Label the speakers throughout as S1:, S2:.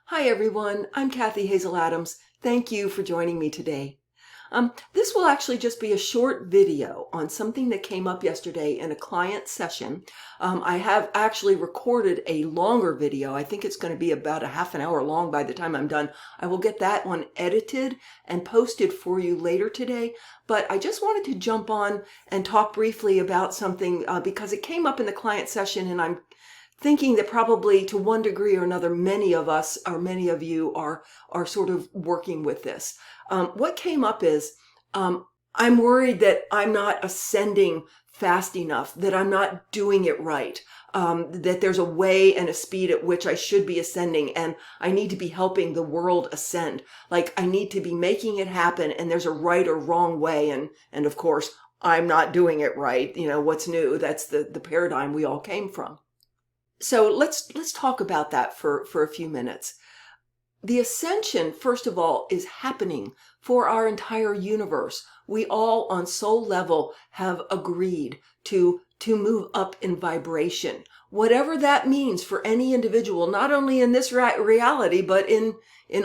S1: Hi everyone, I'm Kathy Hazel Adams. Thank you for joining me today. This will actually just be a short video on something that came up yesterday in a client session. I have actually recorded a longer video. I think it's going to be about a half an hour long by the time I'm done. I will get that one edited and posted for you later today. But I just wanted to jump on and talk briefly about something because it came up in the client session, and I'm thinking that probably to one degree or another, many of us or many of you are sort of working with this. What came up is I'm worried that I'm not ascending fast enough, that I'm not doing it right, that there's a way and a speed at which I should be ascending, and I need to be helping the world ascend. Like I need to be making it happen, and there's a right or wrong way, and of course I'm not doing it right. You know, what's new? That's the paradigm we all came from. So let's talk about that for a few minutes. The ascension, first of all, is happening for our entire universe. We all on soul level have agreed to move up in vibration. Whatever that means for any individual, not only in this reality, but in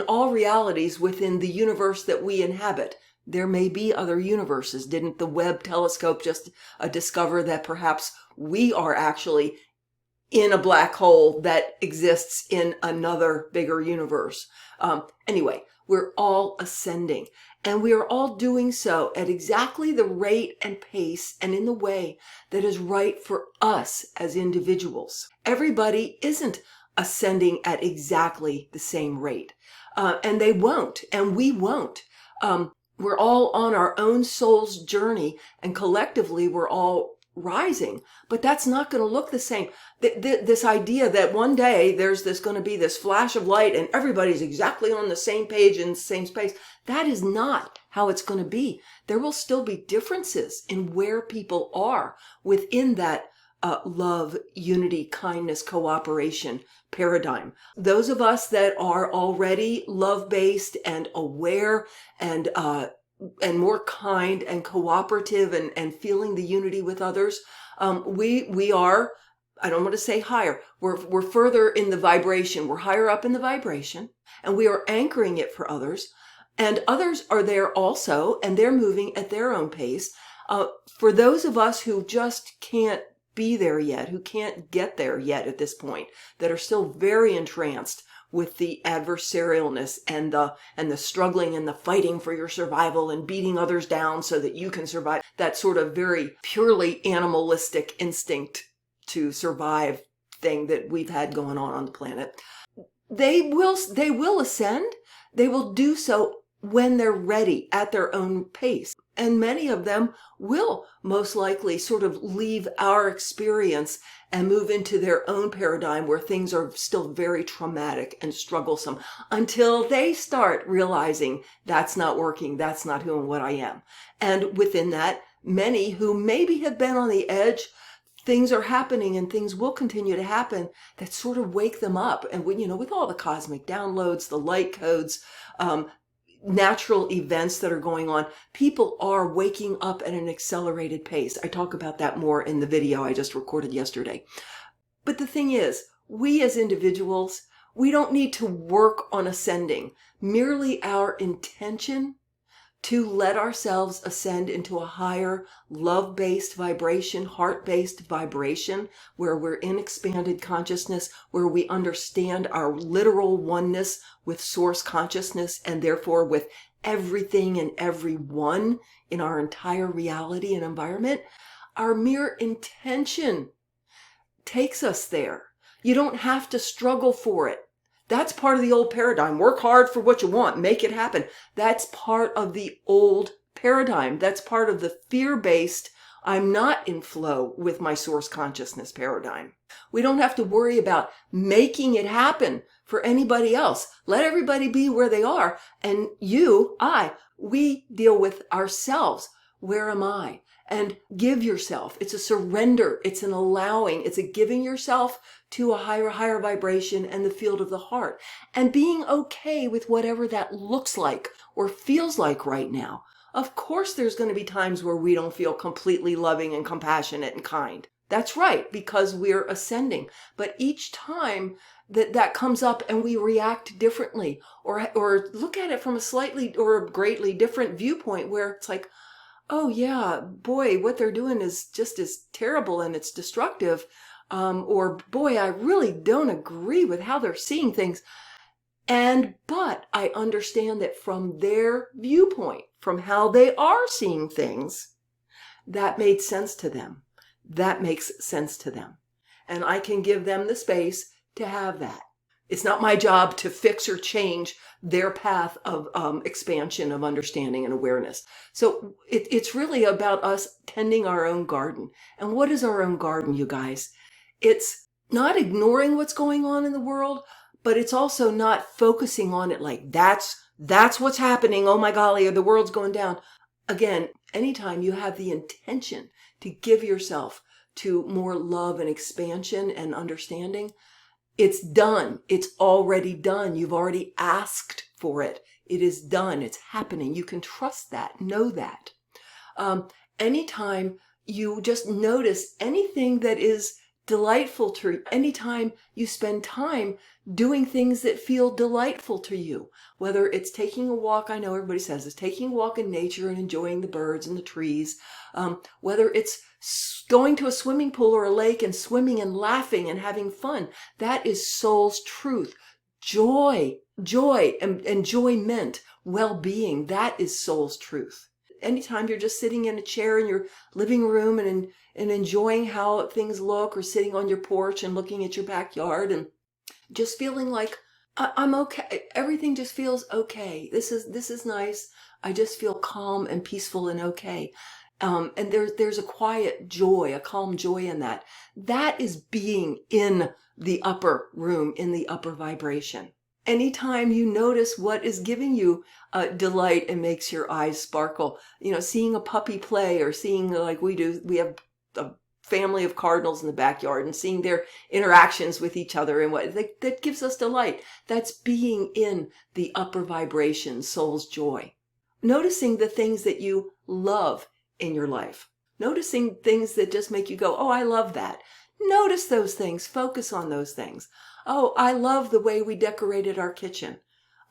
S1: all realities within the universe that we inhabit. There may be other universes. Didn't the Webb telescope just discover that perhaps we are actually in a black hole that exists in another bigger universe? Anyway, we're all ascending, and we are all doing so at exactly the rate and pace and in the way that is right for us as individuals. Everybody isn't ascending at exactly the same rate, and they won't, and we won't. We're all on our own soul's journey, and collectively we're all rising, but that's not going to look the same. This idea that one day there's going to be this flash of light and everybody's exactly on the same page in the same space, that is not how it's going to be. There will still be differences in where people are within that love, unity, kindness, cooperation paradigm. Those of us that are already love-based and aware and more kind and cooperative and feeling the unity with others, we are, I don't want to say higher, we're further in the vibration, we're higher up in the vibration, and we are anchoring it for others, and others are there also, and they're moving at their own pace. For those of us who just can't be there yet, who can't get there yet at this point, that are still very entranced with the adversarialness and the struggling and the fighting for your survival and beating others down so that you can survive, that sort of very purely animalistic instinct to survive thing that we've had going on the planet. They will ascend. They will do so when they're ready at their own pace. And many of them will most likely sort of leave our experience and move into their own paradigm where things are still very traumatic and strugglesome until they start realizing that's not working, that's not who and what I am. And within that, many who maybe have been on the edge, things are happening and things will continue to happen that sort of wake them up. And with all the cosmic downloads, the light codes, natural events that are going on, people are waking up at an accelerated pace. I talk about that more in the video I just recorded yesterday. But the thing is, we as individuals, we don't need to work on ascending. Merely our intention to let ourselves ascend into a higher love-based vibration, heart-based vibration, where we're in expanded consciousness, where we understand our literal oneness with source consciousness and therefore with everything and everyone in our entire reality and environment. Our mere intention takes us there. You don't have to struggle for it. That's part of the old paradigm. Work hard for what you want. Make it happen. That's part of the old paradigm. That's part of the fear-based, I'm not in flow with my source consciousness paradigm. We don't have to worry about making it happen for anybody else. Let everybody be where they are. And we deal with ourselves. Where am I? And give yourself. It's a surrender. It's an allowing. It's a giving yourself to a higher vibration and the field of the heart. And being okay with whatever that looks like or feels like right now. Of course, there's going to be times where we don't feel completely loving and compassionate and kind. That's right, because we're ascending. But each time that comes up and we react differently, or look at it from a slightly or a greatly different viewpoint, where it's like, oh yeah, boy, what they're doing is just as terrible and it's destructive. Or boy, I really don't agree with how they're seeing things. But I understand that from their viewpoint, from how they are seeing things, that made sense to them. That makes sense to them. And I can give them the space to have that. It's not my job to fix or change their path of expansion of understanding and awareness. So it's really about us tending our own garden. And what is our own garden, you guys? It's not ignoring what's going on in the world, but it's also not focusing on it like that's what's happening. Oh my golly, the world's going down. Again, anytime you have the intention to give yourself to more love and expansion and understanding, it's done. It's already done. You've already asked for it. It is done. It's happening. You can trust that. Know that. Anytime you just notice anything that is delightful to you, anytime you spend time doing things that feel delightful to you, whether it's taking a walk, I know everybody says it's taking a walk in nature and enjoying the birds and the trees, whether it's going to a swimming pool or a lake and swimming and laughing and having fun, that is soul's truth. Joy and enjoyment, well-being, that is soul's truth. Anytime you're just sitting in a chair in your living room and enjoying how things look, or sitting on your porch and looking at your backyard and just feeling like I'm okay. Everything just feels okay. This is nice. I just feel calm and peaceful and okay. And there's a quiet joy, a calm joy in that. That is being in the upper room, in the upper vibration. Anytime you notice what is giving you delight and makes your eyes sparkle, seeing a puppy play, or seeing, like we do, we have a family of cardinals in the backyard, and seeing their interactions with each other and what that gives us delight. That's being in the upper vibration, soul's joy. Noticing the things that you love in your life. Noticing things that just make you go, oh, I love that. Notice those things. Focus on those things. Oh, I love the way we decorated our kitchen.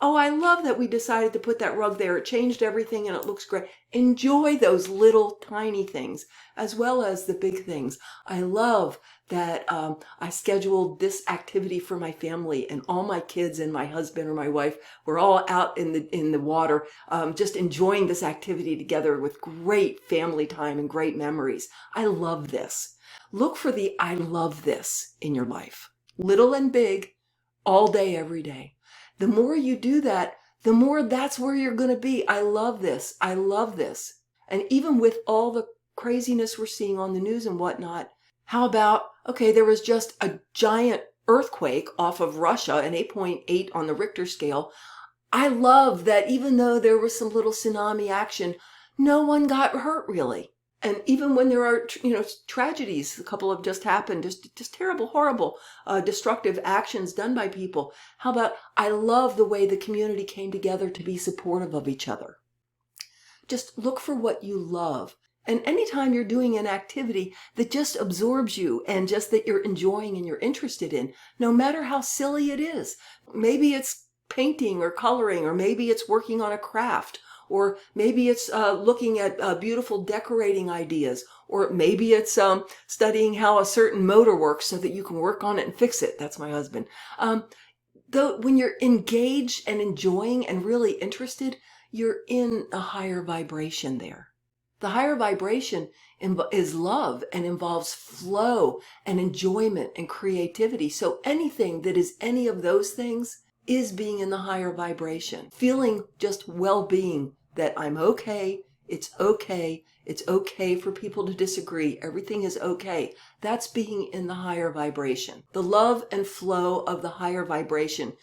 S1: Oh, I love that we decided to put that rug there. It changed everything and it looks great. Enjoy those little tiny things as well as the big things. I love that I scheduled this activity for my family, and all my kids and my husband or my wife were all out in the water, just enjoying this activity together with great family time and great memories. I love this. Look for the I love this in your life, little and big, all day, every day. The more you do that, the more that's where you're going to be. I love this. I love this. And even with all the craziness we're seeing on the news and whatnot, how about, okay, there was just a giant earthquake off of Russia, an 8.8 on the Richter scale. I love that even though there was some little tsunami action, no one got hurt really. And even when there are, tragedies, a couple have just happened, just terrible, horrible, destructive actions done by people. How about, I love the way the community came together to be supportive of each other. Just look for what you love. And anytime you're doing an activity that just absorbs you and just that you're enjoying and you're interested in, no matter how silly it is, maybe it's painting or coloring, or maybe it's working on a craft, or maybe it's looking at beautiful decorating ideas, or maybe it's studying how a certain motor works so that you can work on it and fix it. That's my husband. Though when you're engaged and enjoying and really interested, you're in a higher vibration there. The higher vibration is love and involves flow and enjoyment and creativity. So anything that is any of those things is being in the higher vibration. Feeling just well-being, that I'm okay, it's okay for people to disagree, everything is okay. That's being in the higher vibration. The love and flow of the higher vibration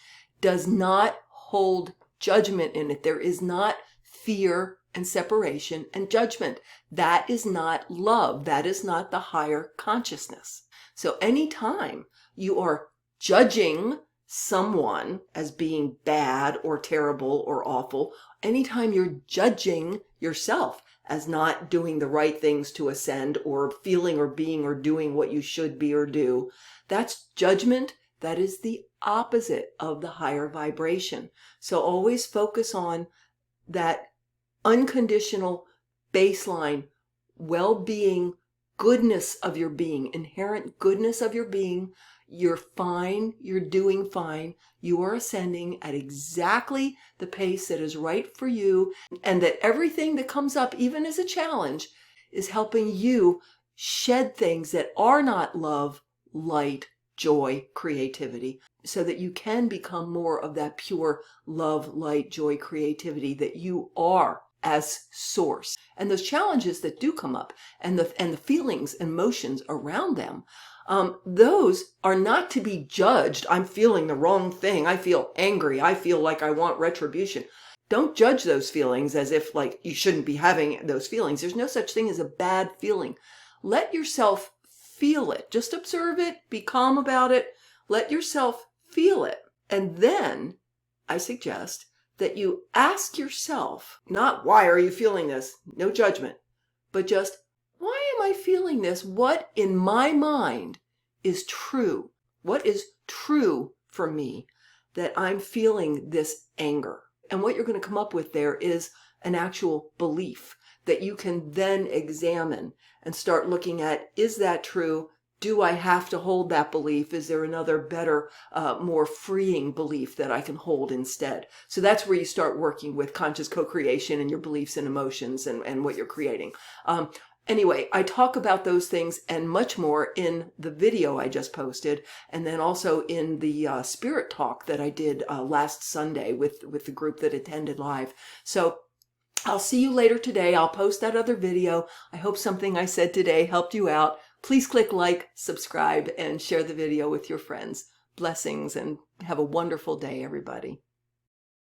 S1: does not hold judgment in it. There is not fear and separation and judgment. That is not love. That is not the higher consciousness. So anytime you are judging someone as being bad or terrible or awful, anytime you're judging yourself as not doing the right things to ascend, or feeling or being or doing what you should be or do. That's judgment. That is the opposite of the higher vibration. So always focus on that unconditional baseline well-being, goodness of your being, inherent goodness of your being. You're fine. You're doing fine. You are ascending at exactly the pace that is right for you, and that everything that comes up, even as a challenge, is helping you shed things that are not love, light, joy, creativity, so that you can become more of that pure love, light, joy, creativity that you are as source. And those challenges that do come up, and the feelings and emotions around them, those are not to be judged. I'm feeling the wrong thing. I feel angry. I feel like I want retribution. Don't judge those feelings as if like you shouldn't be having those feelings. There's no such thing as a bad feeling. Let yourself feel it. Just observe it. Be calm about it. Let yourself feel it. And then I suggest that you ask yourself, not why are you feeling this? No judgment, but just why am I feeling this? What in my mind is true? What is true for me that I'm feeling this anger? And what you're going to come up with there is an actual belief that you can then examine and start looking at, is that true? Do I have to hold that belief? Is there another better, more freeing belief that I can hold instead? So that's where you start working with conscious co-creation and your beliefs and emotions and what you're creating. Anyway, I talk about those things and much more in the video I just posted, and then also in the spirit talk that I did last Sunday with the group that attended live. So I'll see you later today. I'll post that other video. I hope something I said today helped you out. Please click like, subscribe, and share the video with your friends. Blessings, and have a wonderful day, everybody.